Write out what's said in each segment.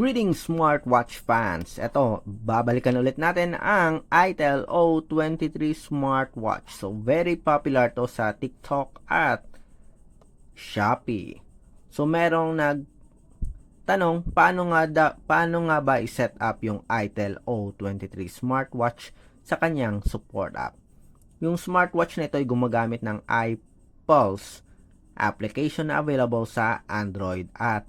Greetings smartwatch fans! Ito, babalikan ulit natin ang ITEL O23 smartwatch. So, very popular to sa TikTok at Shopee. So, merong nagtanong, paano nga ba i-set up yung ITEL O23 smartwatch sa kanyang support app? Yung smartwatch na ito ay gumagamit ng iPulse application na available sa Android at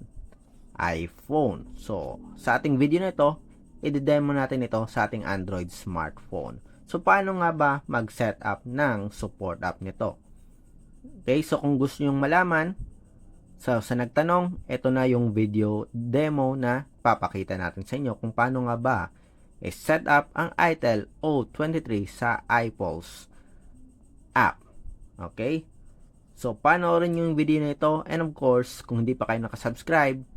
iPhone. So, sa ating video na ito, i-demo natin ito sa ating Android smartphone. So, paano nga ba mag-set up ng support app nito? Okay, so kung gusto nyong malaman, sa nagtanong, ito na yung video demo na papakita natin sa inyo kung paano nga ba i-set up ang ITEL O23 sa iPulse app. Okay? So, panoorin yung video na ito, and of course, kung hindi pa kayo nakasubscribe,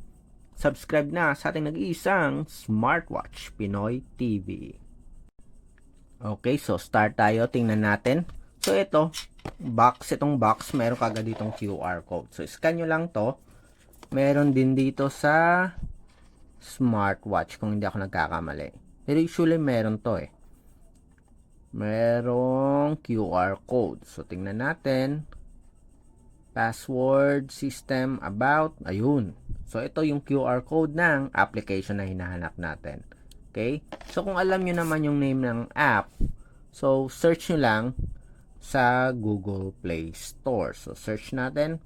subscribe na sa ating nag-iisang Smartwatch Pinoy TV. Okay, so start tayo. Tingnan natin. So itong box, meron kagad ditong QR code. So scan nyo lang to. Meron din dito sa smartwatch kung hindi ako nagkakamali. Pero usually meron to eh. Merong QR code. So tingnan natin. Password, system, about, ayun. So, ito yung QR code ng application na hinahanap natin. Okay? So, kung alam nyo naman yung name ng app, so, search nyo lang sa Google Play Store. So, search natin.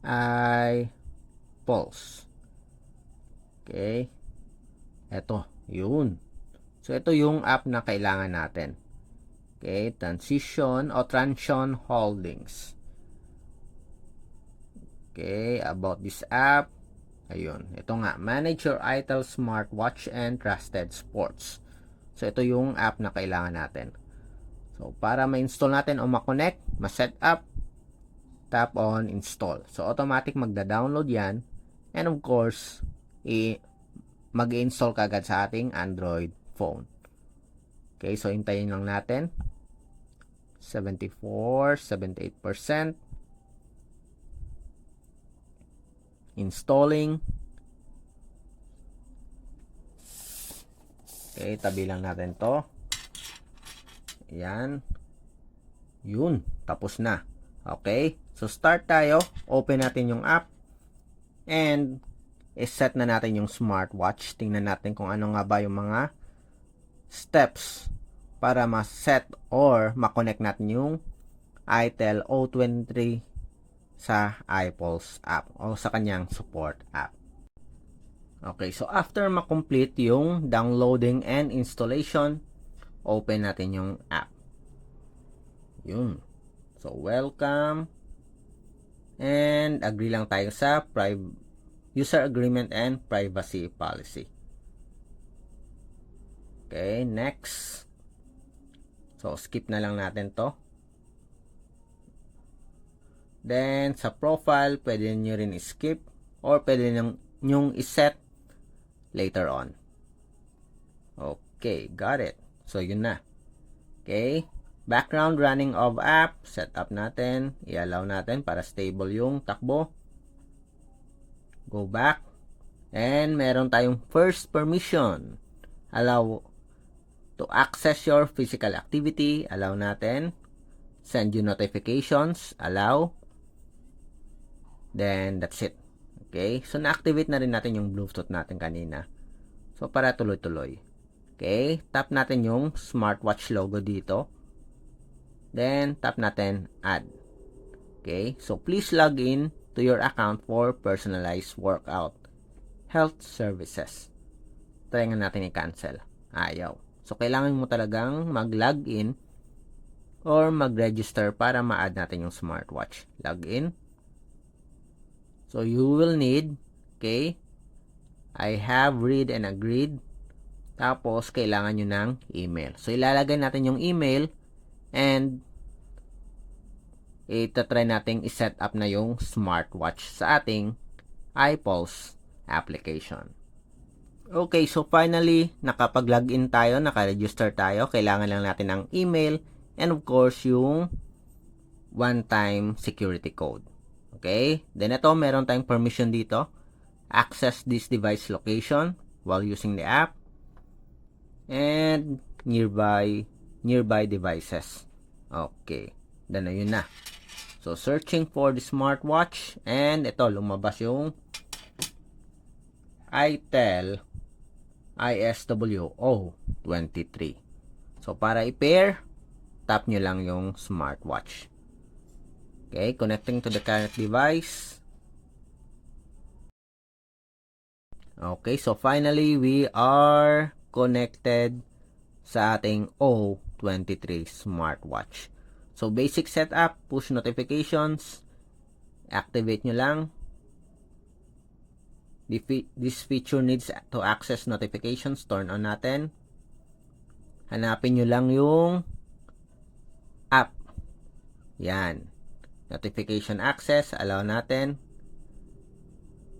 iPulse. Okay? Ito. Yun. So, ito yung app na kailangan natin. Okay? Transition Holdings. Okay, about this app. Ayun, ito nga, manage your ITEL smartwatch and trusted sports. So, ito yung app na kailangan natin. So, para ma-install natin o ma-connect, ma-set up, tap on install. So, automatic magda-download yan. And of course, mag-install kagad sa ating Android phone. Okay, so hintayin lang natin. 78%. Installing. Okay, tabi lang natin to. Ayan. Yun, tapos na. Okay, so start tayo. Open natin yung app. And iset na natin yung smartwatch. Tingnan natin kung ano nga ba yung mga steps para ma-set or ma-connect natin yung ITEL O23 sa iPulse app o sa kanyang support app. Okay, so after ma-complete yung downloading and installation, open natin yung app. Yun. So, welcome. And agree lang tayo sa user agreement and privacy policy. Okay, next. So, skip na lang natin to. Then, sa profile, pwede nyo rin skip or pwede nyong iset later on. Okay, got it. So, yun na. Okay, background running of app, set up natin. I-allow natin para stable yung takbo. Go back. And, meron tayong first permission. Allow to access your physical activity. Allow natin. Send you notifications. Allow. Then, that's it. Okay? So, na-activate na rin natin yung Bluetooth natin kanina. So, para tuloy-tuloy. Okay? Tap natin yung smartwatch logo dito. Then, tap natin add. Okay? So, please log in to your account for personalized workout health services. Try nga natin i-cancel. Ayaw. So, kailangan mo talagang mag-log in or mag-register para ma-add natin yung smartwatch. Log in. So, you will need, okay, I have read and agreed. Tapos, kailangan nyo ng email. So, ilalagay natin yung email and itatry natin i-set up na yung smartwatch sa ating iPulse application. Okay, so finally, nakapag-login tayo, naka-register tayo. Kailangan lang natin ng email and of course, yung one-time security code. Okay? Then ito, meron tayong permission dito. access this device location while using the app, and nearby devices. Okay, then na yun na. So, searching for the smartwatch, and ito, lumabas yung ITEL ISWO23. So, para i-pair, tap nyo lang yung smartwatch. Okay, connecting to the current device. Okay, so finally, we are connected sa ating O23 smartwatch. So, basic setup, push notifications, activate nyo lang. This feature needs to access notifications, turn on natin. Hanapin nyo lang yung app. Yan. Notification access, allow natin.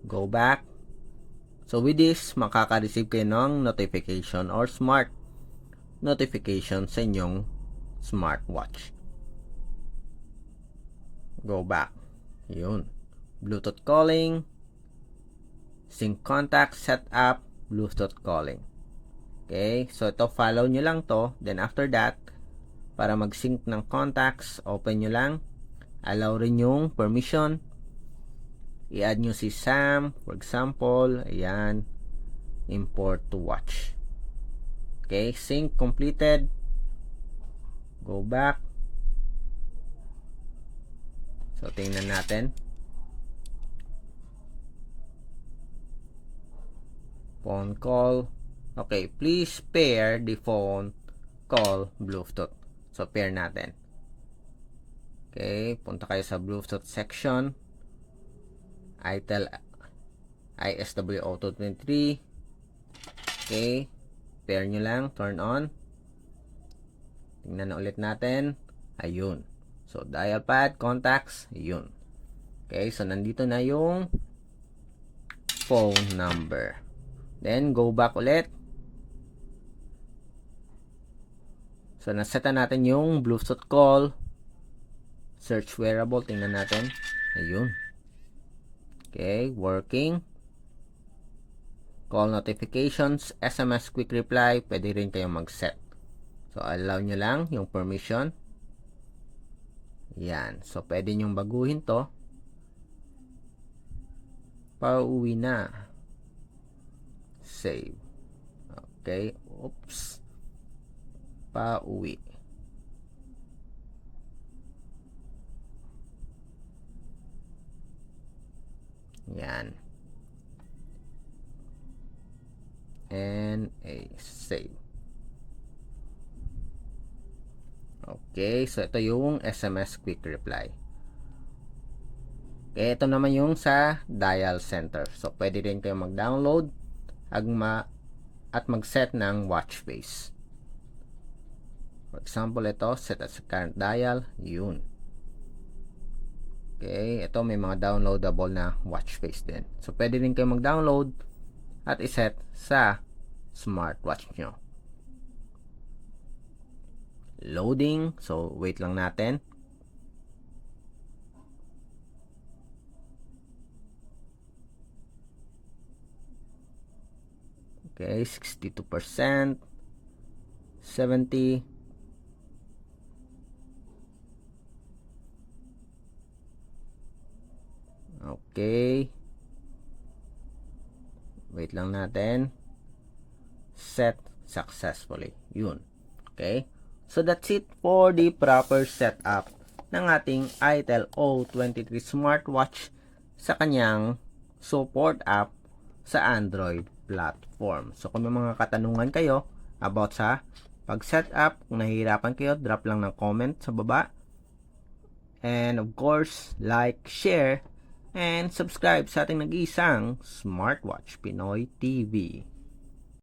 Go back. So, with this, makaka-receive kayo ng notification or smart notification sa inyong smartwatch. Go back. Yun. Bluetooth calling. Sync contact, setup, Bluetooth calling. Okay. So, ito, follow nyo lang to. Then, after that, para mag-sync ng contacts, open nyo lang. Allow rin yung permission. I-add nyo si Sam, for example. Ayan. Import to watch. Okay. Sync completed. Go back. So, tingnan natin. Phone call. Okay, please pair the phone call Bluetooth. So, pair natin. Okay, punta kayo sa Bluetooth section. ITEL ISWO23. Okay, pair nyo lang, turn on. Tingnan na ulit natin. Ayun. So, dial pad, contacts, ayun. Okay, so nandito na yung phone number. Then, go back ulit. So, naseta natin yung Bluetooth call. Search wearable, tingnan natin. Ayun. Okay, working. Call notifications, SMS quick reply, pwede rin kayong mag-set. So, allow nyo lang yung permission. Yan. So, pwede nyong baguhin to. Pauwi na. Save. Okay. Oops. Pauwi. Yan. And a save. Okay, so ito yung SMS quick reply. Okay, ito naman yung sa dial center. So, pwede rin kayo mag-download at mag-set ng watch face. For example, ito, set as current dial. Yun. Okay, ito may mga downloadable na watch face din. So, pwede rin kayo mag-download at iset sa smartwatch nyo. Loading. So, wait lang natin. Okay, 62%. 70. Okay. Wait lang natin. Set successfully. Yun. Okay. So, that's it for the proper setup ng ating ITEL O23 smartwatch sa kanyang support app sa Android platform. So, kung may mga katanungan kayo about sa pag-setup, kung nahihirapan kayo, drop lang ng comment sa baba. And of course, like, share, and subscribe sa ating nag-iisang Smartwatch Pinoy TV.